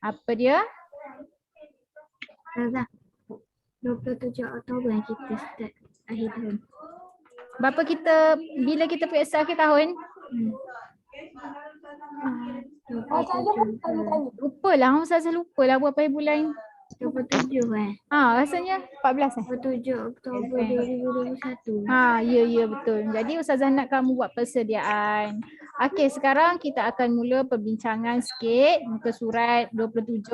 Apa dia? Ustazah, 27 Oktober yang kita start akhir tahun. Bila kita periksa akhir tahun? 27 Lupalah, Ustazah lupalah berapa hari bulan. 27 kan? Rasanya 14 eh? 27 Oktober 2021. Ya betul. Jadi Ustazah nak kamu buat persediaan. Okey, sekarang kita akan mula perbincangan sikit muka surat 27.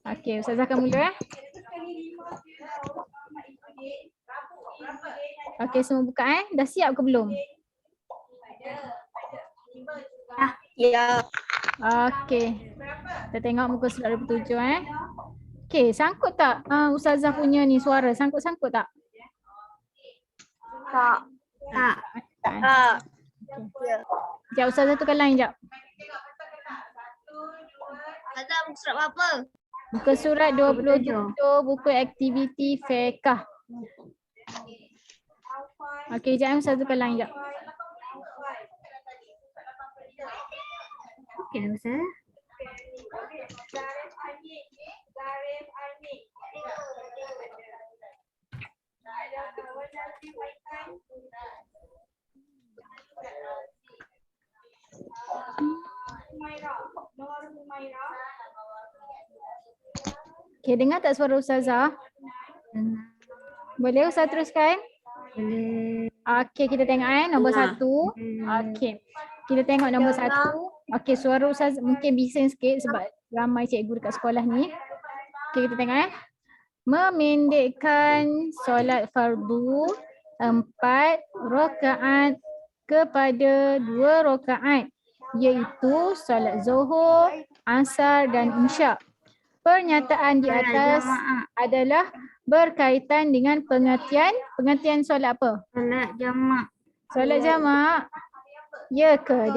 Okey, Ustazah akan mula eh. Okey, semua buka eh. Dah siap ke belum? Ya. Okey. Kita tengok muka surat 27 eh. Okey, sangkut tak Ustazah punya ni suara? Sangkut-sangkut tak? Tak. Tak. Tak. Sekejap Ustazah tukar line sekejap. Ada muka surat apa? Muka surat 27 buku aktiviti fiqh. Okey, sekejap Ustazah tukar line sekejap. Okey dah Ustazah. Okey, dengar tak suara Ustazah? Boleh Ustazah teruskan? Boleh. Okey, kita tengok nombor 1. Okey. Kita tengok nombor 1. Okey, suara Ustazah mungkin bising sikit sebab ramai cikgu dekat sekolah ni. Okey, kita tengok memendekkan solat fardu 4 rakaat kepada 2 rakaat, iaitu solat zuhur, asar dan isyak. Pernyataan di atas adalah berkaitan dengan pengertian solat apa? Solat jamak. Solat jamak. Ya ke?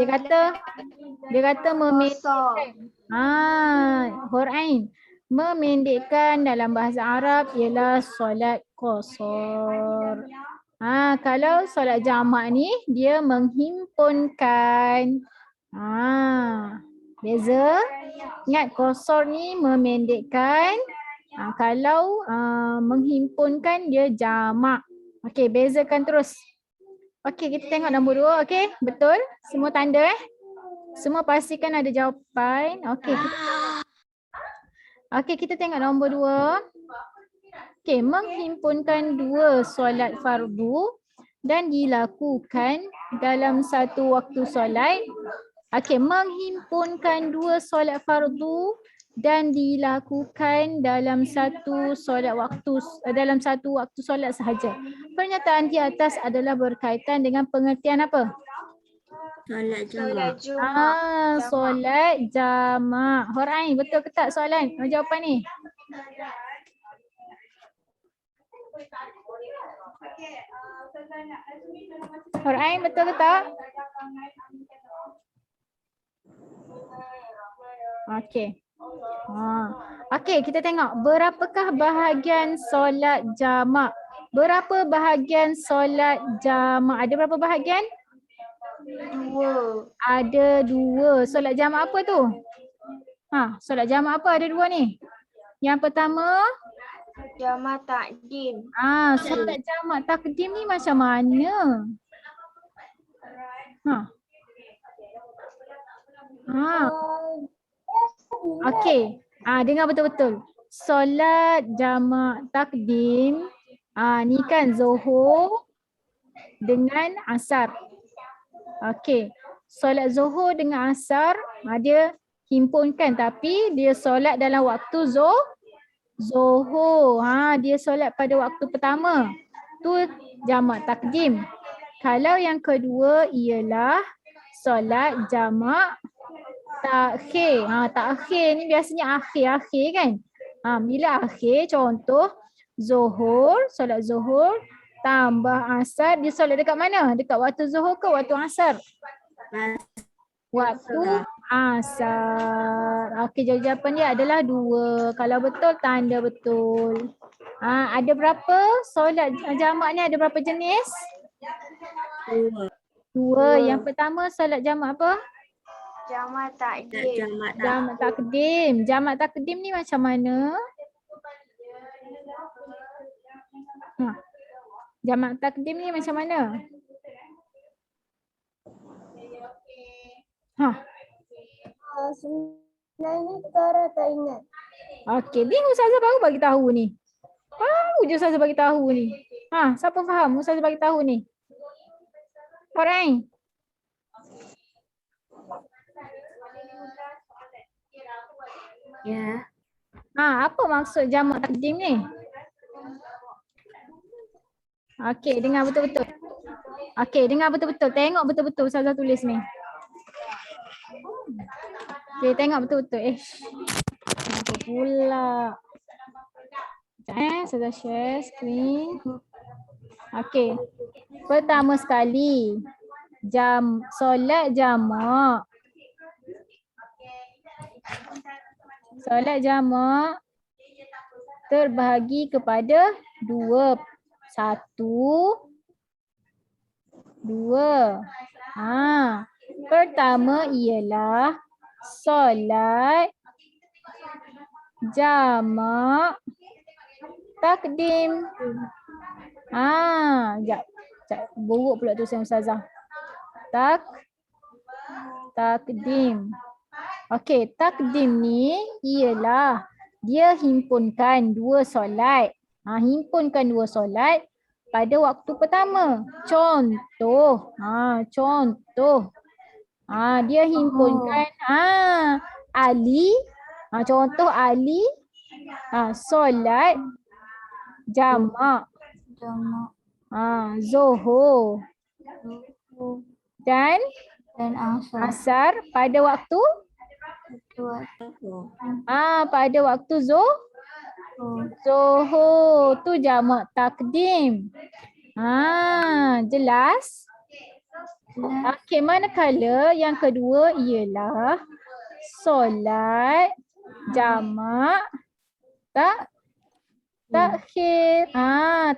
Dia kata memendekkan. Hurain. Memendekkan dalam bahasa Arab ialah solat qasar. Kalau solat jamak ni dia menghimpunkan. Beza. Ingat qasar ni memendekkan. Kalau menghimpunkan dia jamak. Okey, bezakan terus. Okey, kita tengok nombor 2. Okey, betul? Semua tanda Semua pastikan ada jawapan. Okey, kita tengok nombor 2. Okey, menghimpunkan 2 solat fardu dan dilakukan dalam satu waktu solat. Okey, menghimpunkan 2 solat fardu dan dilakukan dalam satu waktu solat sahaja. Pernyataan di atas adalah berkaitan dengan pengertian apa? Solat jamak. Solat jamak. Hurain, betul ke tak soalan? Jawapan ni. Hurain, betul ke tak? Okey. Okey, kita tengok berapakah bahagian solat jamak? Berapa bahagian solat jamak? Ada berapa bahagian? 2. Ada 2. Solat jamak apa tu? Solat jamak apa? Ada 2 ni. Yang pertama, Jamak takdim. solat jamak takdim ni macam mana? Okey. Dengar betul-betul. Solat jamak takdim ni kan zuhur dengan asar. Okey. Solat zuhur dengan asar dia himpunkan tapi dia solat dalam waktu zuhur. Dia solat pada waktu pertama. Tu jamak takdim. Kalau yang kedua ialah solat jamak takhir. Takhir ni biasanya akhir-akhir kan. Bila akhir, contoh zuhur, solat zuhur tambah asar, dia solat dekat mana? Dekat waktu zuhur ke waktu asar? Waktu asar. Okey, jawapan dia adalah 2. Kalau betul, tanda betul. Ada berapa solat jamak ni? Ada berapa jenis? 2. Yang pertama solat jamak apa? Jamak takdim. Jamak takdim. Jamak takdim ni macam mana? Ha. Jamak takdim ni macam mana? Ha. Sebenarnya sekarang tak ingat. Okey, ni Ustazah baru bagi tahu ni. Baru je Ustazah bagi tahu ni. Ha, siapa faham Ustazah bagi tahu ni? Alright. Ya. Ha, apa maksud jamak takdim ni? Okey, dengar betul-betul. Okey, dengar betul-betul. Tengok betul-betul Ustazah tulis ni. Okey, tengok betul-betul. Apa pula? Ustazah share screen. Okey. Pertama sekali, solat jamak. Solat jamak terbahagi kepada dua. Satu, dua. Ha. Pertama ialah solat jamak takdim. Buruk pula tu saya Ustazah. Takdim. Okey, takdim ni ialah dia himpunkan dua solat. Himpunkan dua solat pada waktu pertama. Contoh. Contoh. Dia himpunkan Ali. Contoh Ali solat jamak. Zuhur dan asar pada waktu pada waktu Zuhur tu jamak takdim. Jelas? Okey, manakala yang kedua ialah solat jamak takhir.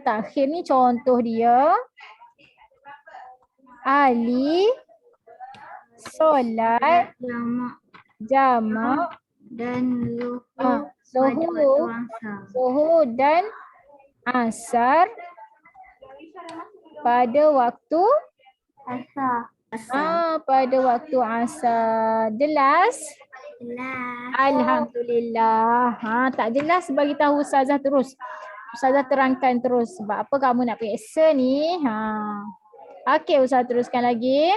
Takhir ni contoh dia. Ali solat jamak Dan Zuhur dan asar pada waktu pada waktu asar. Jelas? Alhamdulillah. Tak jelas bagi tahu Ustazah terus. Ustazah terangkan terus. Sebab apa kamu nak periksa ni? Okey, Ustazah teruskan lagi.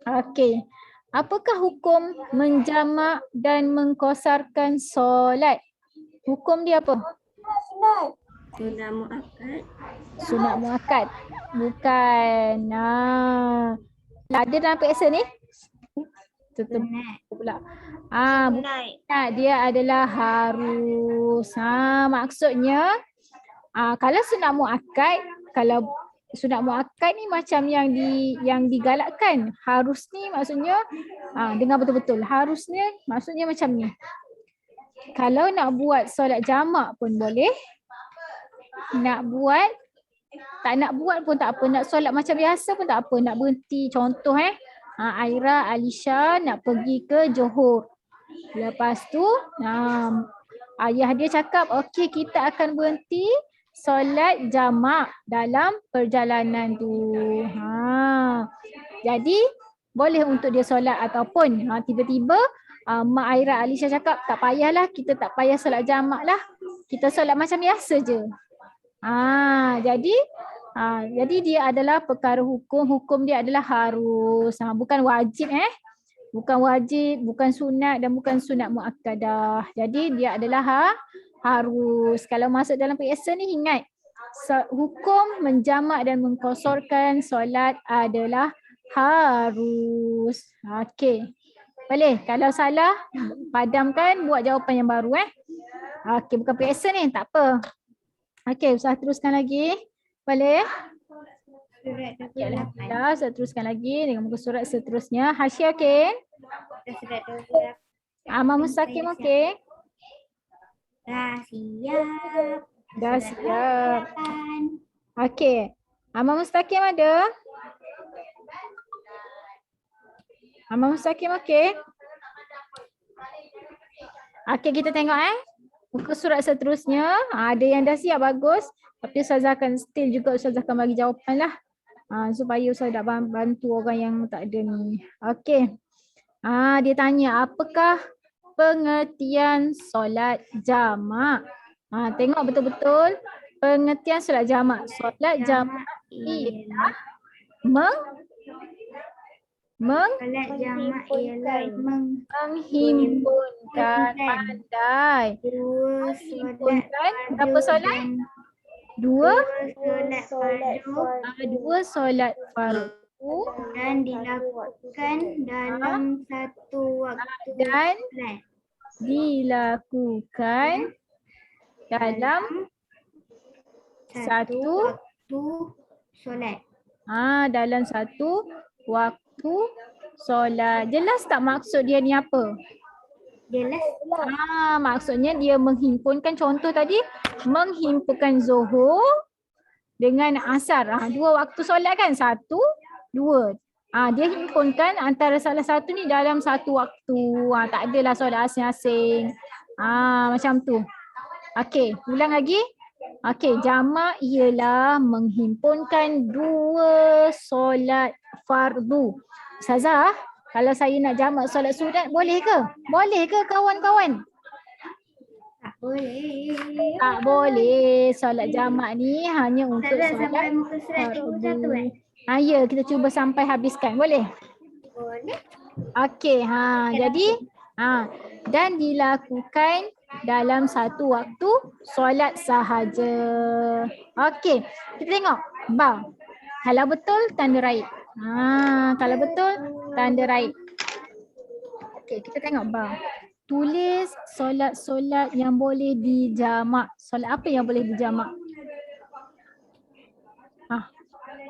Okey. Apakah hukum menjamak dan mengkosarkan solat? Hukum dia apa? Sunat muakkad. Sunat muakkad. Bukan. Ada dalam periksa ni? Tutup pula. Bukan. Dia adalah harus. Maksudnya kalau sunat muakkad, kalau sunat muakkad ni macam yang digalakkan. Harus ni maksudnya dengar betul-betul. Harusnya maksudnya macam ni. Kalau nak buat solat jamak pun boleh. Tak nak buat pun tak apa. Nak solat macam biasa pun tak apa. Nak berhenti. Contoh Aira, Alisha nak pergi ke Johor. Lepas tu ayah dia cakap, okey kita akan berhenti solat jamak dalam perjalanan tu. Jadi boleh untuk dia solat ataupun tiba-tiba Mak Aira Alisha cakap tak payahlah, kita tak payah solat jamak lah. Kita solat macam biasa je. Jadi dia adalah perkara hukum dia adalah harus. Bukan wajib Bukan wajib, bukan sunat dan bukan sunat muakkadah. Jadi dia adalah harus. Kalau masuk dalam periksa ni ingat, hukum menjamak dan mengkosorkan solat adalah harus. Okey. Boleh? Kalau salah, padamkan, buat jawapan yang baru Okey, bukan periksa ni, tak apa. Okey, Ustaz teruskan lagi. Boleh? Okay, alhamdulillah, saya teruskan lagi dengan muka surat seterusnya. Hasyah okey? Amal Mustaqim okey? Dah siap. Okey. Amal Mustaqim ada? Amal Mustaqim okey? Okey, kita tengok muka surat seterusnya. Ada yang dah siap, bagus. Tapi Ustazah akan still juga Ustazah akan bagi jawapan lah. Supaya Ustazah tak bantu orang yang tak ada ni. Okey. Dia tanya, apakah pengertian solat jamak? Tengok betul-betul pengertian solat jamak. Solat jamak ialah Solat jamak ialah menghimpunkan. Pandai. dua solat Menghimpunkan berapa solat? Dua solat fardu dan dilakukan dalam satu waktu dan solat. dilakukan dalam satu waktu solat. dalam satu waktu solat. Jelas tak maksud dia ni apa? Jelas. Maksudnya dia menghimpunkan, contoh tadi menghimpunkan Zuhur dengan Asar. Dua waktu solat kan? Satu, dua. Dia himpunkan antara salah satu ni dalam satu waktu. Tak adalah solat asing-asing. Macam tu. Okey, ulang lagi. Okey, jamak ialah menghimpunkan dua solat fardu. Ustazah, kalau saya nak jamak solat sunat boleh ke? Boleh ke kawan-kawan? Tak boleh. Tak boleh. Solat jamak ni hanya untuk Ustazah sampai solat muka surat 31 Ya, kita cuba sampai habiskan. Boleh? Boleh. Okey, jadi dan dilakukan dalam satu waktu solat sahaja. Okey, kita tengok ba. Kalau betul tanda right. Kalau betul tanda right. Okey, kita tengok ba. Tulis solat-solat yang boleh dijamak. Solat apa yang boleh dijamak?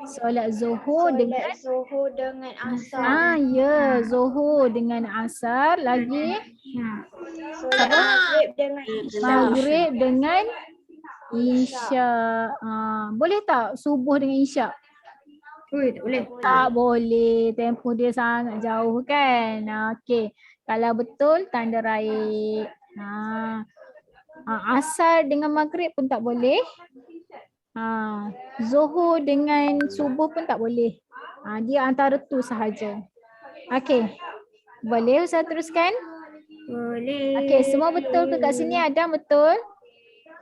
Solat Zuhur dengan Asar. ya, Zuhur dengan Asar, lagi Solat Maghrib dengan Maghrib dengan Isya. Boleh tak subuh dengan Isya? Tak boleh. Tak boleh, tempoh dia sangat jauh kan. Okey, kalau betul tanda right. Asar dengan Maghrib pun tak boleh. Zuhur dengan subuh pun tak boleh. Dia antara tu sahaja. Okey. Boleh Ustaz teruskan? Boleh. Okey, semua betul ke kat sini? Adam betul?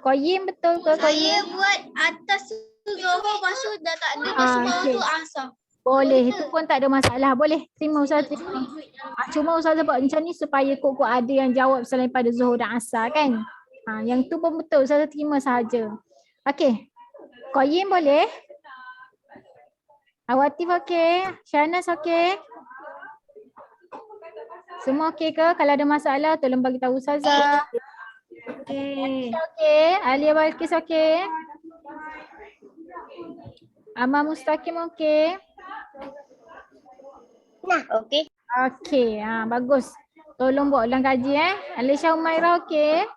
Qayyim betul ke Qayyim? buat atas tu Zuhur, lepas tu dah tak ada. Okey. Asar. Boleh, itu pun tak ada masalah. Boleh, terima Ustaz, terima. Cuma Ustaz buat macam ni supaya kok ada yang jawab selain pada Zuhur dan Asar kan? Yang tu pun betul, Ustaz terima sahaja. Okey. Qayyim boleh? Awatif okey? Syahnaz okey? Semua okey ke? Kalau ada masalah tolong bagi tahu Ustazah. Okey. Okey, Alia Balkis okey? Amal Mustaqim okey? Okey. Okey, bagus. Tolong buat ulang kaji Alisha Umaira okey?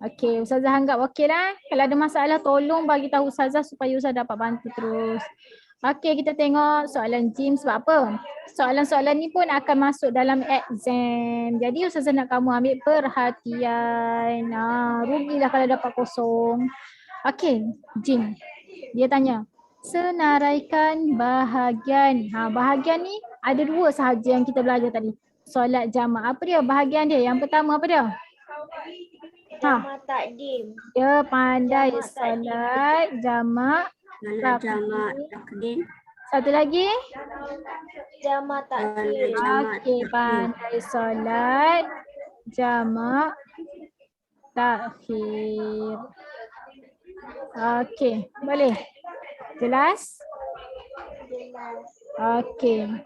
Okey, Ustazah anggap okey lah. Kalau ada masalah tolong bagi tahu Ustazah supaya Ustazah dapat bantu terus. Okey, kita tengok soalan Jim sebab apa? Soalan-soalan ni pun akan masuk dalam exam. Jadi Ustazah nak kamu ambil perhatian. Rugilah kalau dapat kosong. Okey, Jim. Dia tanya, senaraikan bahagian. Bahagian ni ada dua sahaja yang kita belajar tadi. Solat jamak. Apa dia bahagian dia? Yang pertama apa dia? Jamak takdim. Dia pandai solat jamak. takdim. Satu lagi? Jamak takdim. Okey, pandai solat jamak takhir. Okey, boleh? Jelas? Okey.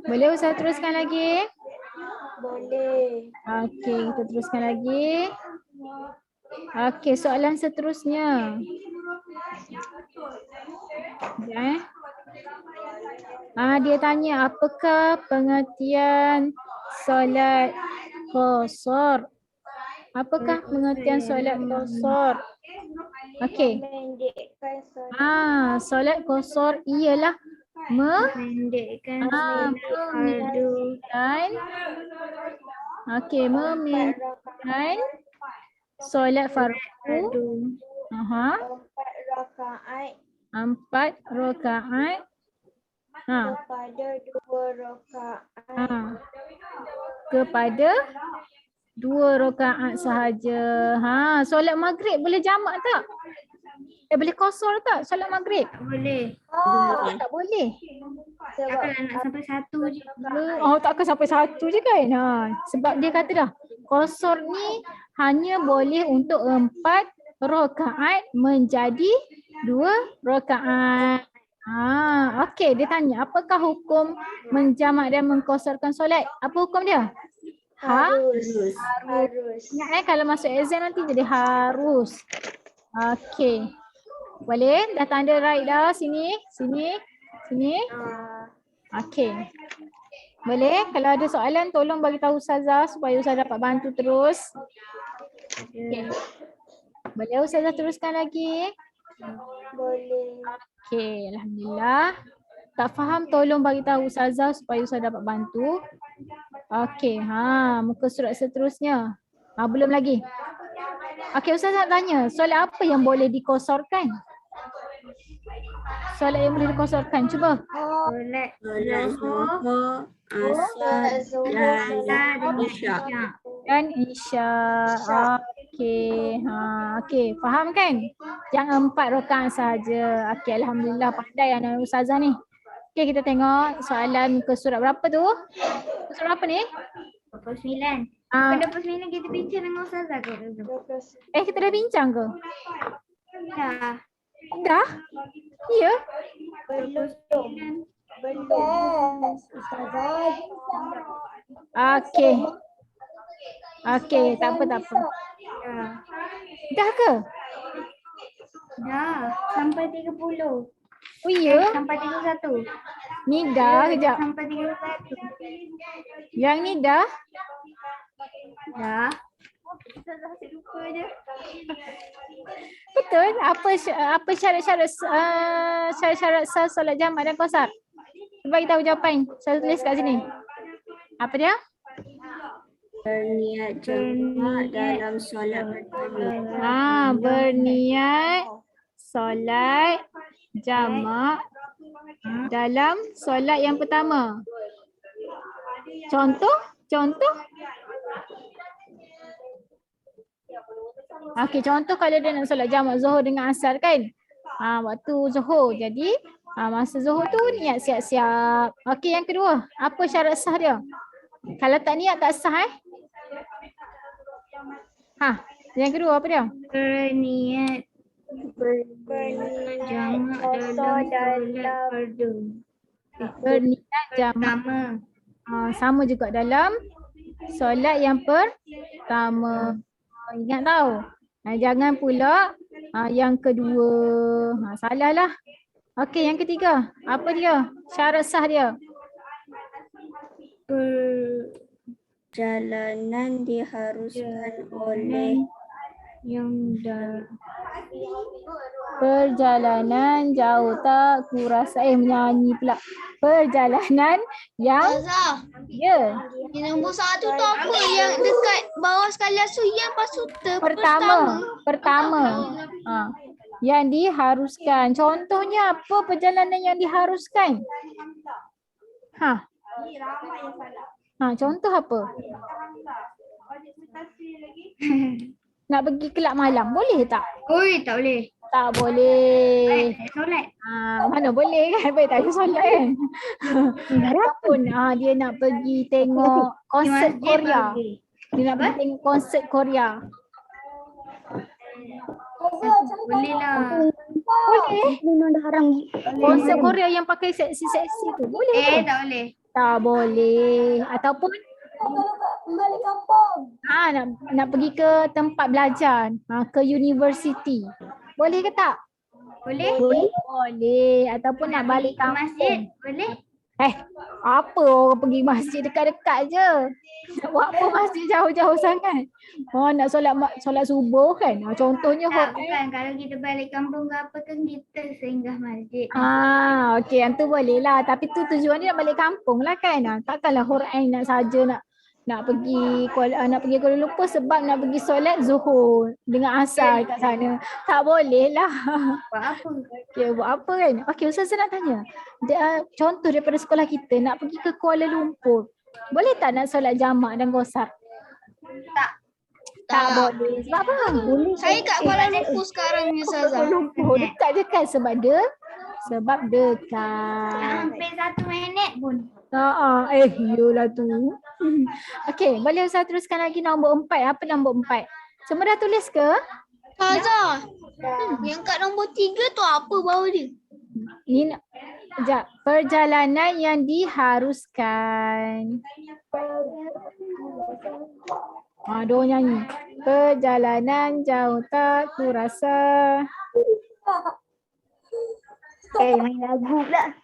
Boleh Ustaz teruskan lagi? Boleh. Okey, kita teruskan lagi. Okey, soalan seterusnya. Dia tanya apakah pengertian solat qasar? Apakah pengertian solat qasar? Okey. Mendekkan solat. Solat qasar ialah Mendekkan solat fardu. memendekkan solat fardu. Fardu. Aha. 4 rakaat 4 rakaat. kepada 2 rakaat. Kepada 2 rakaat sahaja. Solat maghrib boleh jamak tak? Boleh qasar tak solat maghrib? Tak boleh. Tak boleh. Sebab Takkanlah nak sampai 1 je. Takkan sampai 1 je kan? Sebab dia kata dah, qasar ni hanya boleh untuk 4 rakaat menjadi 2 rakaat. Okey, dia tanya apakah hukum menjamak dan mengqasarkan solat? Apa hukum dia? harus. Ingat kalau masuk exam nanti jadi harus. Okey. Boleh? Dah tanda right dah. Sini. Okey. Boleh? Kalau ada soalan tolong bagi tahu Ustazah supaya Ustazah dapat bantu terus. Okay. Boleh Ustazah teruskan lagi? Boleh. Okey, alhamdulillah. Tak faham tolong bagi tahu Ustazah supaya Ustazah dapat bantu. Okey, muka surat seterusnya. Belum lagi. Okey, Ustazah nak tanya, solat apa yang boleh dikosorkan? Solat yang boleh dikosorkan, cuba. Solat zuhur, Solat zuhur, asar dan isyak. Dan isya. Okey. Okey, faham kan? Jangan 4 rakaat saja. Okey, alhamdulillah pandai anak Ustazah ni. Okey, kita tengok soalan muka surat berapa tu? Muka surat apa ni? 29. Pada 29 kita bincang dengan Ustazah ke? Kita dah bincang ke? Dah. Dah? Ya? belum. Okey. Okey, tak apa. Dah. Dah ke? Dah. Sampai 30. Oh ya? Sampai 31. Ni dah kejap. Sampai 31. Yang ni dah? Dah. Betul? Apa syarat-syarat sah solat jamak dan qasar? Bagi tahu jawapan. Saya tulis kat sini. Apa dia? Berniat jamak dalam solat pertama. Berniat solat jamak dalam solat yang pertama. Contoh? Okey, contoh kalau dia nak solat jamak zuhur dengan asar kan? Waktu zuhur. Jadi masa zuhur tu niat siap-siap. Okey, yang kedua, apa syarat sah dia? Kalau tak niat tak sah yang kedua apa dia? Berniat jamak dalam solat fardu. Berniat jamak. Sama juga dalam solat yang pertama. Ingat tahu. Jangan pula yang kedua. Salah lah. Okey, yang ketiga. Apa dia? Syarat sah dia. Perjalanan diharuskan oleh perjalanan jauh tak kurasa menyanyi pula. Perjalanan yang ya. Yang nombor 1 tu apa? Yang dekat bawah sekalian su yang pasu Pertama. Yang diharuskan. Contohnya apa perjalanan yang diharuskan? Contoh apa? Nak pergi kelab malam boleh tak? Tak boleh. Tak boleh. Solat. Mana boleh kan? Baik tak ada solat kan? Ataupun dia nak pergi tengok konsert Korea. Dia nak pergi tengok konsert Korea. Boleh lah. Boleh. memang dah haram. Konsert Korea yang pakai seksi-seksi tu. Boleh ke? Tak boleh. Tak boleh. Ataupun Balik kampung. nak pergi ke tempat belajar, ke universiti. Boleh ke tak? Boleh. Boleh. Ataupun nak balik Ke masjid. kampung. Boleh. Apa orang pergi masjid dekat-dekat je. Nak buat apa masjid jauh-jauh sangat? Oh nak solat subuh kan? Contohnya Tak, bukan. Kalau kita balik kampung ke apa kan kita singgah masjid. Okey yang tu boleh lah. Tapi tu tujuan dia nak balik kampung lah kan. Takkanlah Hurain nak saja nak pergi Kuala Lumpur sebab nak pergi solat Zuhur dengan asar kat sana. Tak boleh lah. Buat apa? Okey buat apa kan? Okey Ustazah nak tanya. Contoh daripada sekolah kita nak pergi ke Kuala Lumpur. Boleh tak nak solat jamak dan qasar? Tak boleh. Sebab apa? Saya kat Kuala Lumpur sekarang ni Ustazah. Dekat je kan sebab dekat. Hampir 1 minit pun. Yolah tu. Okey, boleh Ustaz teruskan lagi nombor 4. Apa nombor 4? Semua dah tulis ke? Ustazah. Yang kat nombor 3 tu apa bawah dia? Ni sekejap. Perjalanan yang diharuskan. Dia nyanyi. Perjalanan jauh tak kurasa. Main lagu pula.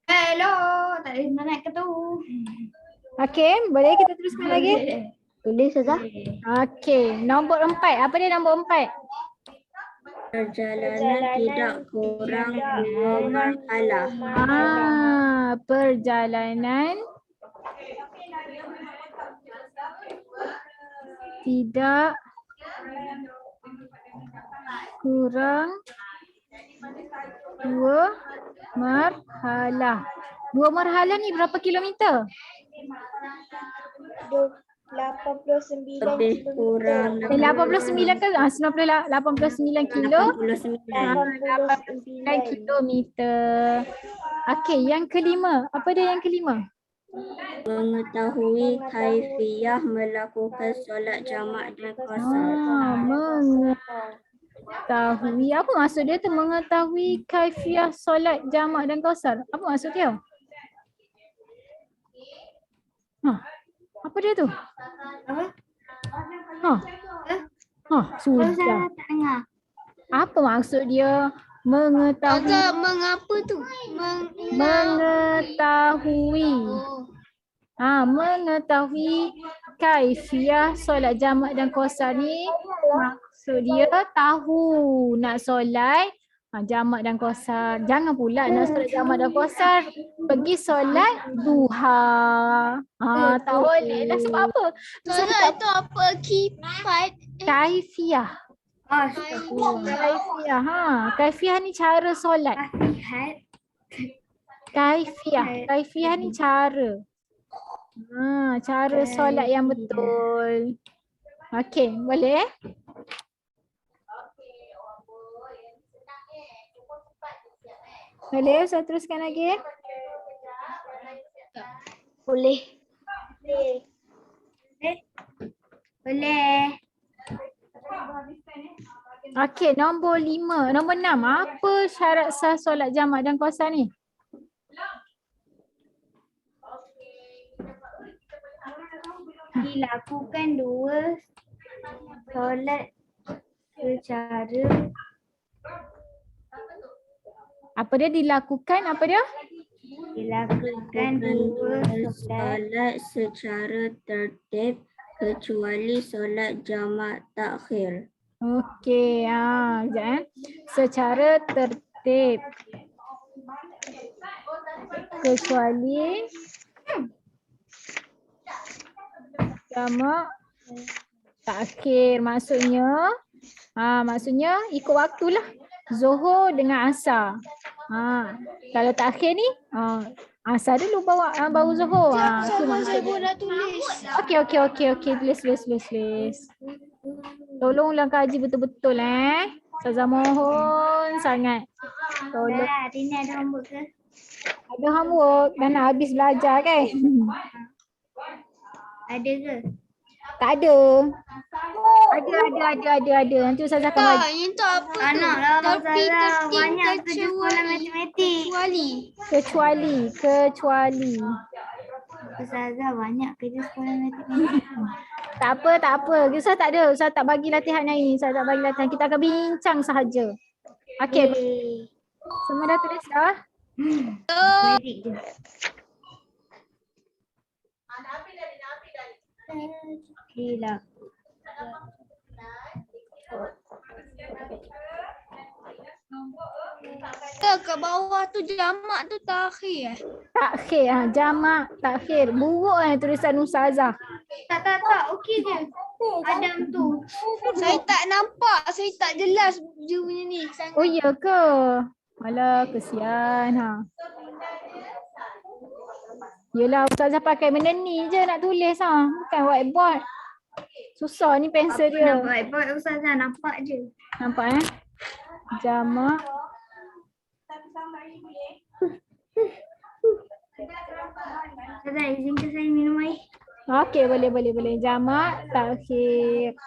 Hello, tak ada nak ke tu. Okey, boleh kita teruskan lagi? Tulis Ustazah. Okey, nombor 4. Apa dia nombor 4? Perjalanan tidak kurang 2 marhalah. Perjalanan tidak kurang 2 marhalah. 2 marhalah ni berapa kilometer? 89 lebih kurang 89 ke 89 kilo. 89. 9 kilometer. Okey, yang kelima. Apa dia yang kelima? Mengetahui kaifiyah melakukan solat jamak dan qasar. Mengetahui. Apa maksud dia tu? Mengetahui kaifiyah solat jamak dan qasar. Apa maksud dia? Apa dia tu? Sudah. Tak dengar. Apa maksud dia? Mengetahui. Ustazah, mengapa tu? Mengetahui. Mengetahui kaifiyah solat jamak dan qasar ni maksud dia tahu nak solat jamak dan qasar. Jangan pula nak solat jamak dan qasar pergi solat duha. Tak boleh lah sebab apa? Ustazah itu apa? Kifat? Kaifiyah. Kaifiyah. Kaifiyah ni cara solat. Kaifiyah ni cara. Cara solat yang betul. Okey, boleh? Boleh saya teruskan lagi? Boleh. Boleh. Okey, nombor 5. Nombor 6. Apa syarat sah solat jamak dan qasar ni? Dilakukan 2 solat secara Apa dia dilakukan? Apa dia? dilakukan 2 solat Solat secara tertib kecuali solat jamak takhir. Okey, sekejap secara tertib. Kecuali jamak takhir. Maksudnya ikut waktulah. Zuhur dengan asar. Kalau takhir ni asar dulu baru zuhur. Tu maksud dia. Dah tulis. Okey. Tulis. Tolonglah kaji betul-betul Ustazah mohon sangat. Tolong. Hari ni ada homework ke? Ada homework dan nak habis belajar kan? Ada ke? Tak ada. Ada. Nanti Ustazah akan bagi. Yang tu apa tu? Anak lah Tertib, Ustazah. Banyak kerja sekolah matematik. Kecuali. Kecuali. Ustazah banyak kerja sekolah matematik. Tak apa, tak apa. Ustaz tak ada. Ustaz tak bagi latihan hari ni. Ustaz tak bagi latihan. Kita akan bincang sahaja. Okey. Semua dah tulis dah? Medik je. Gila. Ke bawah tu jamak tu takhir. Takhir. Jamak, takhir. Buruk tulisan Ustazah. Tak. Okey je. Adam tu. Saya tak nampak, saya tak jelas dia punya ni. Oh ya ke? Alah, kesian. Yelah, Ustazah pakai benda ni je nak tulis. Bukan whiteboard. Susah ni pensel dia. Whiteboard Ustazah nampak je. Nampak Jamak. Ustazah izinkan saya minum air. Okey, boleh. Jamak, takhir.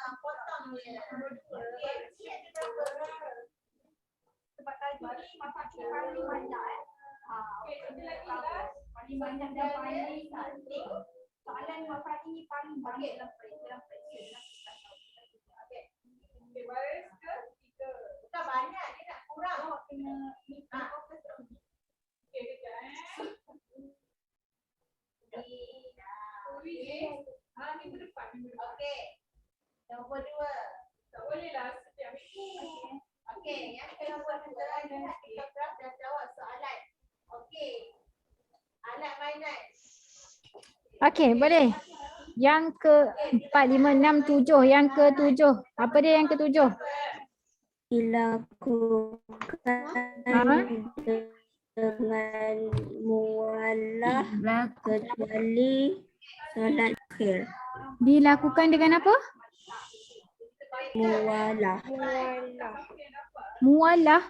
Okey, boleh. Yang ke-4, 5, 6, 7. Yang ke-7. Apa dia yang ke-7? Dilakukan dengan muwalah kecuali solat akhir. Dilakukan dengan apa? Muwalah. Mualah.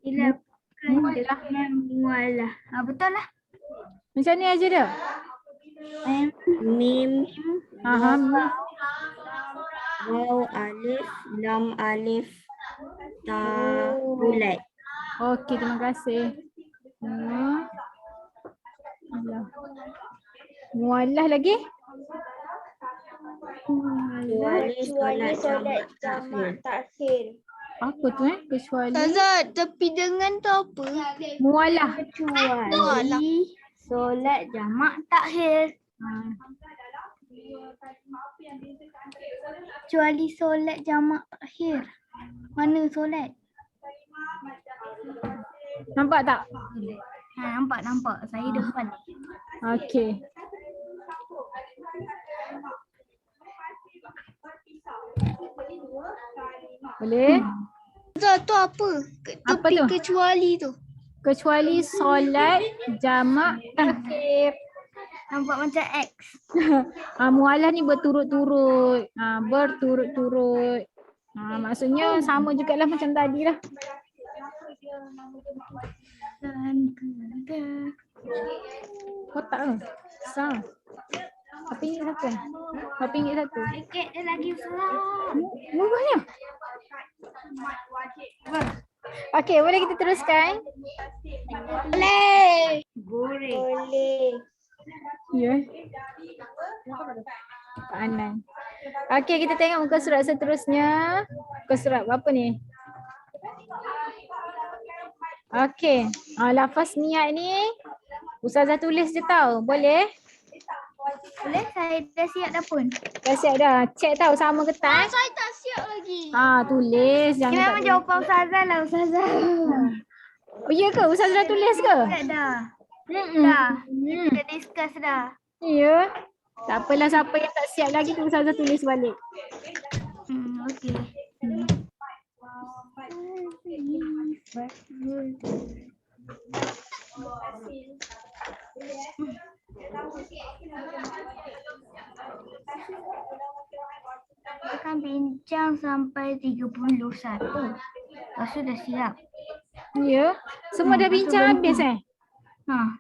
Dilakukan dengan mualah. Betul lah. Macam ni aja dia. Mim, Mim. waw alif, lam alif, ta bulat. Okey, terima kasih. Mualah lagi? Kecuali solat jamak takhir. Apa tu Kecuali Ustazah, tepi dengan tu apa? mualah. Kecuali solat jamak takhir. Kecuali solat jamak takhir. Mana solat? Nampak tak? Nampak. Saya depan. Okey. Boleh? Ustazah, tu apa? Apa Tepi tu? kecuali tu. Kecuali solat jamak takhir. Nampak macam X. Mualah ni berturut-turut. Berturut-turut. Maksudnya sama jugalah macam tadi lah. Kotak ke? Besar. RM8 satu RM8 satu. Sikit dia lagi Ustazah. Murahnya. Okey, boleh kita teruskan? Boleh. Boleh. Ya. Pak Anan. Okey, kita tengok muka surat seterusnya. Muka surat berapa ni? Okey. Lafaz niat ni Ustazah tulis je tau. Boleh? Boleh, saya dah siap dah pun. Dah siap dah. Check tau sama ke tak? Saya tak siap lagi. Tulis. Jangan Kena tak tulis. menjawapan Ustazah lah Ustazah. Oh ya ke? Ustazah dah tulis ke? Dah. Dah. Kita discuss dah. Ya. Tak apalah, siapa yang tak siap lagi tu Ustazah tulis balik. Okey. Kita akan bincang sampai 31. Lepas tu dah siap. Ya. Semua dah bincang habis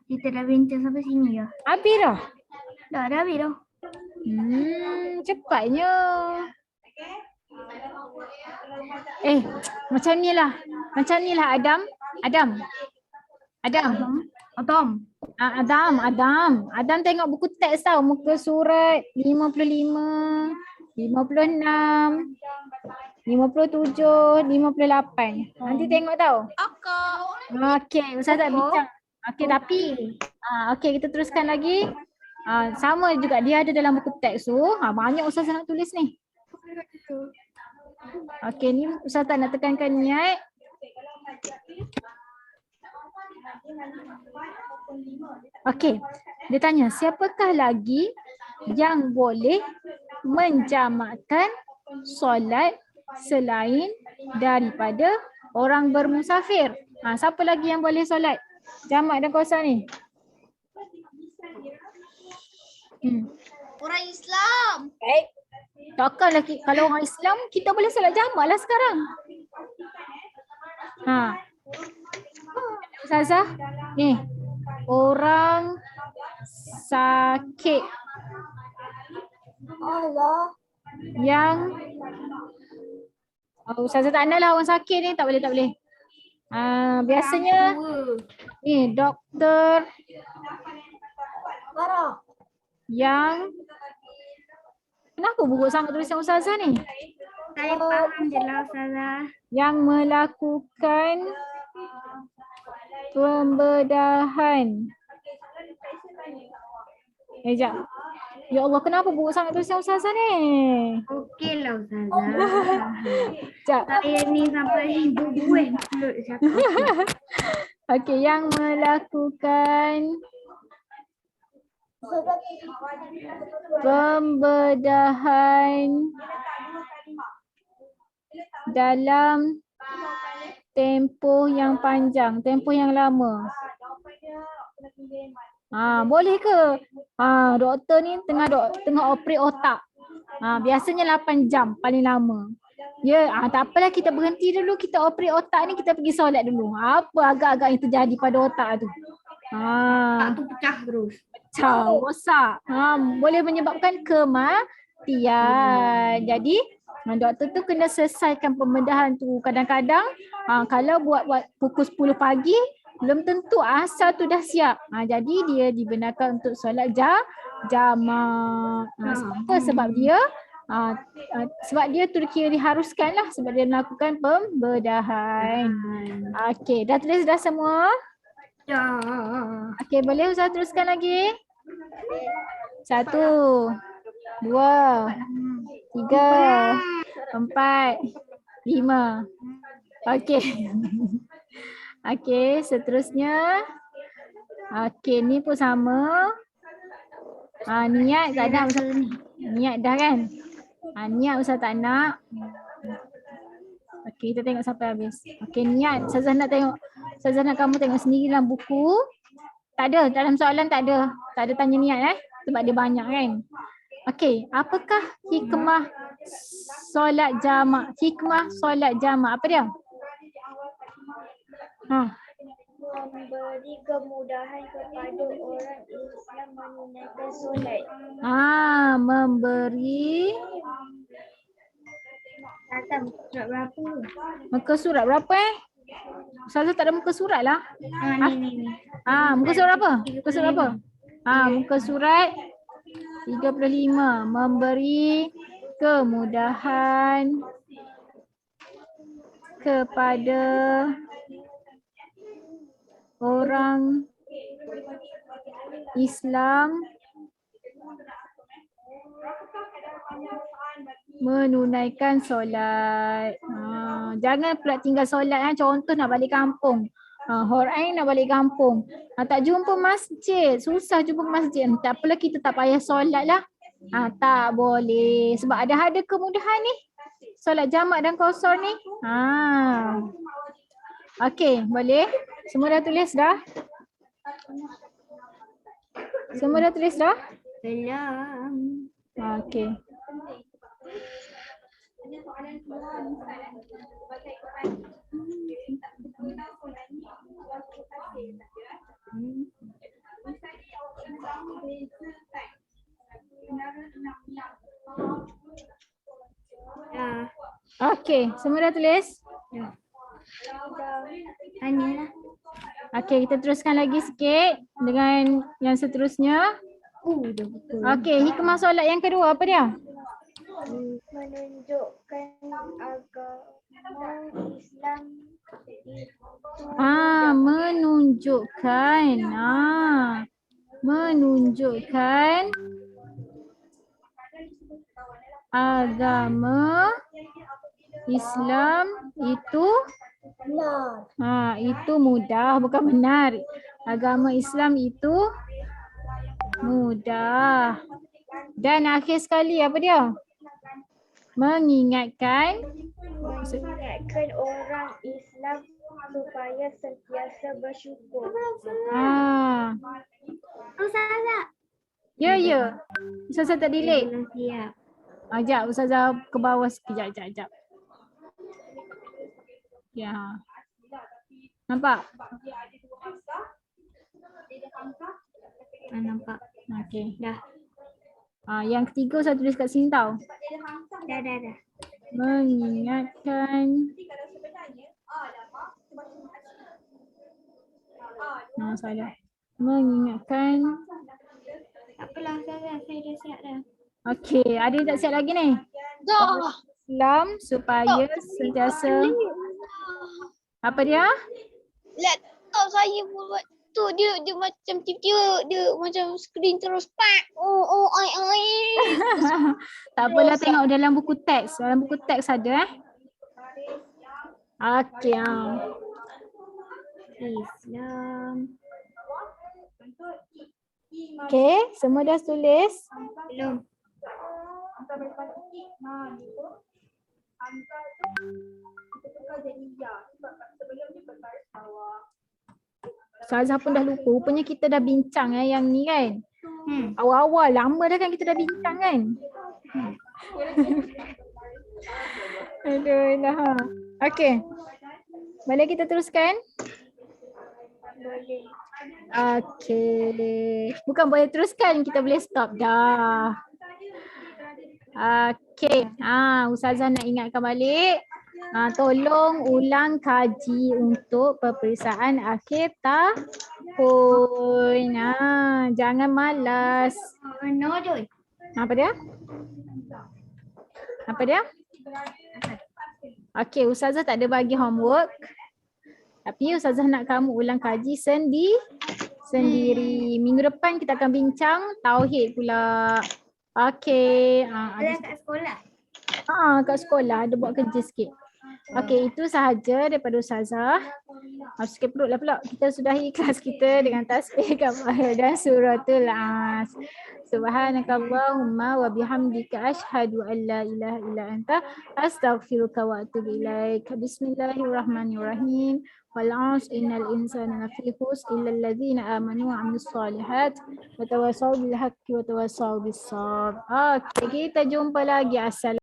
Kita dah bincang sampai sini ya. Habis dah? Dah habis dah. Cepatnya. Macam ni lah Adam. Adam. Atom. Adam tengok buku teks tau, muka surat 55, 56, 57, 58. Nanti tengok tau. Okey, Ustazah bincang. Okey, tapi okey kita teruskan lagi. Sama juga dia ada dalam buku teks tu. Banyak Ustazah nak tulis ni. Okey, ni Ustazah nak tekankan niat. Okey, dia tanya siapakah lagi yang boleh menjamakkan solat selain daripada orang bermusafir? Siapa lagi yang boleh solat jamak dan qasar ni? Orang Islam. Takkanlah kalau orang Islam kita boleh solat jamak lah sekarang. Ustazah, ni orang sakit yang Ustazah tak nak lah orang sakit ni, tak boleh. Biasanya ni doktor yang kenapa buruk sangat tulisan Ustazah ni? Saya faham je lah Ustazah. Yang melakukan pembedahan. Sekejap. Ya Allah, kenapa buruk sangat tulisan Ustazah ni? Okey lah Ustazah. Sekejap. Saya ni sampai bubuh mulut cakap. Okey, yang melakukan pembedahan dalam tempoh yang panjang, tempoh yang lama. Boleh ke? Doktor ni tengah operate otak. Biasanya 8 jam paling lama. Ya, tak apalah kita berhenti dulu, kita operate otak ni, kita pergi solat dulu. Apa agak-agak yang terjadi pada otak tu? Tak tu pecah terus. Pecah, rosak. Boleh menyebabkan kematian. Jadi doktor tu kena selesaikan pembedahan tu. Kadang-kadang kalau buat pukul 10 pagi belum tentu asar tu dah siap. Jadi dia dibenarkan untuk solat jamak. Sebab dia tu kira diharuskan lah sebab dia melakukan pembedahan. Okey, dah tulis dah semua? Ya. Okey, boleh Ustaz teruskan lagi? 1, 2, 3, 4, 5. Okey. Okey, seterusnya. Okey, ni pun sama. Niat tak ada Ustaz ni. Niat dah kan? Niat Ustaz tak nak. Okey, kita tengok sampai habis. Okey, niat. Ustazah nak tengok. Ustazah nak kamu tengok sendiri dalam buku. Tak ada, dalam soalan tak ada. Tak ada tanya niat sebab dia banyak kan. Okey, apakah hikmah solat jamak? Hikmah solat jamak apa dia? Memberi kemudahan kepada orang Islam menunaikan solat. Memberi Surat berapa? muka surat berapa Ustazah tak ada muka surat lah. Ni. Muka surat apa? Muka surat apa? Muka surat 35. Memberi kemudahan kepada orang Islam menunaikan solat. Jangan pula tinggal solat. Contoh nak balik kampung. Horain nak balik kampung. Tak jumpa masjid. Susah jumpa masjid. Tak apalah kita tak payah solat lah. Tak boleh. Sebab ada kemudahan ni. Solat jamak dan qasar ni. Okey, boleh? Semua dah tulis dah? Semua dah tulis dah? Belum. Okey. Okey, semua dah tulis? Tanyalah. Okey, kita teruskan lagi sikit dengan yang seterusnya. Dah betul. Okey, hikmah solat yang kedua apa dia? Menunjukkan agama Islam Menunjukkan. Menunjukkan agama Islam itu itu mudah, bukan benar. Agama Islam itu mudah. Dan akhir sekali apa dia? Mengingatkan orang Islam supaya sentiasa bersyukur. Ustazah. Ya. Ustazah tak delay. Belum siap. Sekejap, Ustazah ke bawah sekejap. Ya. Nampak? Nampak. Okey. Dah. Yang ketiga saya tulis kat sini tau. Dah. Mengingatkan. Salah. Mengingatkan. Tak apalah Ustazah, saya dah siap dah. Okey, ada yang tak siap lagi ni? Dah. Islam supaya sentiasa. Apa dia? Laptop saya buat tu dia macam tiba-tiba dia macam skrin terus pak. Ai. Tak apalah, tengok dalam buku teks. Dalam buku teks ada Okey. Islam. Okey, semua dah tulis? Belum. Ustazah pun dah lupa. Rupanya kita dah bincang yang ni kan. Awal-awal lama dah kan kita dah bincang kan. Aduh lah. Okey. Boleh kita teruskan? Boleh. Okey. Bukan boleh teruskan, kita boleh stop dah. Okey. Ustazah nak ingatkan balik. Tolong ulang kaji untuk peperiksaan akhir tahun. Jangan malas. No Joy. Apa dia? Okey, Ustazah tak ada bagi homework. Tapi Ustazah nak kamu ulang kaji sendiri. Minggu depan kita akan bincang tauhid pula. Okey. Kat sekolah. Kat sekolah ada buat kerja sikit. Okey, itu sahaja daripada Ustazah. Sikit perut lah pula. Kita sudahi kelas kita dengan tasbih kafarah dan suratul As. Subhanakallahumma wa bihamdika asyhadu an la ilaha illa anta astaghfiruka wa atubu ilaik. Bismillahirrahmanirrahim. Wal 'asr innal insana lafi khusr illa allazina amanu wa 'amilus solihat wa tawassaw bil haqqi wa tawassaw bis sabr. Okey, kita jumpa lagi. Assalamualaikum.